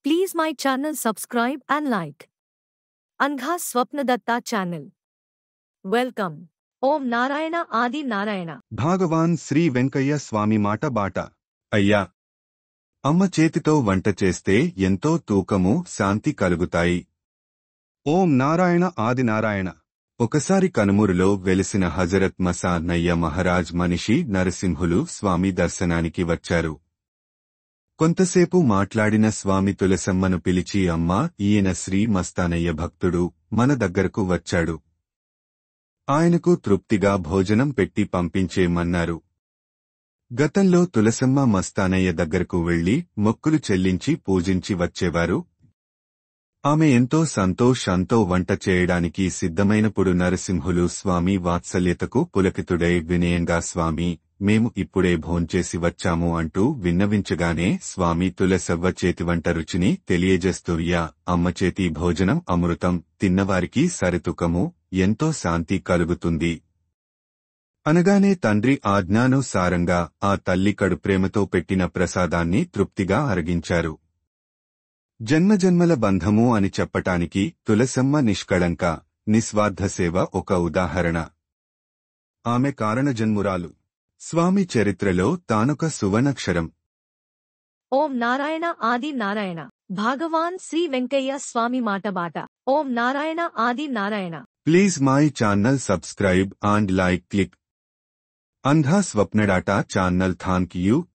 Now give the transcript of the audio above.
Please my channel subscribe and like. Angha Swapnadatta channel. Welcome. Om Narayana Adi Narayana. భాగవాన్ Shri Venkaiah స్వామి మాట బాట. అయ్యా, అమ్మ చేతితో వంట చేస్తే ఎంతో తూకము శాంతి కలుగుతాయి. ఓం నారాయణ ఆది నారాయణ. ఒకసారి కనుమూరులో వెలిసిన హజరత్ మసానయ్య మహారాజ్ మనిషి నరసింహులు స్వామి దర్శనానికి వచ్చారు. కొంతసేపు మాట్లాడిన స్వామి తులసమ్మను పిలిచి అమ్మా, ఈయన శ్రీ మస్తానయ్య భక్తుడు, మన దగ్గరకు వచ్చాడు. ఆయనకు తృప్తిగా భోజనం పెట్టి పంపించేమన్నారు. గతంలో తులసమ్మ మస్తానయ్య దగ్గరకు వెళ్లి మొక్కులు చెల్లించి పూజించి వచ్చేవారు. ఆమె ఎంతో సంతోషంతో వంట చేయడానికి సిద్ధమైనప్పుడు నరసింహులు స్వామి వాత్సల్యతకు పులకితుడై వినయంగా స్వామి, మేము ఇప్పుడే భోంచేసి వచ్చాము అంటూ విన్నవించగానే స్వామి తులసవ్వ చేతివంట రుచిని తెలియజేస్తూ యా, అమ్మ చేతి భోజనం అమృతం, తిన్నవారికి సరితూకము, ఎంతో శాంతి కలుగుతుంది అనగానే తండ్రి ఆజ్ఞానుసారంగా ఆ తల్లి కడుప్రేమతో పెట్టిన ప్రసాదాన్ని తృప్తిగా అరగించారు. జన్మజన్మల బంధము అని చెప్పటానికి తులసమ్మ నిష్కళంక, నిస్వార్థ సేవ ఒక ఉదాహరణ. ఆమె కారణజన్మురాలు. స్వామి చరిత్రలో తానొక సువర్ణక్షరం. ఓం నారాయణ ఆది నారాయణ. భాగవాన్ శ్రీ వెంకయ్య స్వామి మాట బాట. Om Narayana Adi Narayana. Please my channel subscribe and like click. అంధా స్వప్నడాటా ఛానల్. Thank you.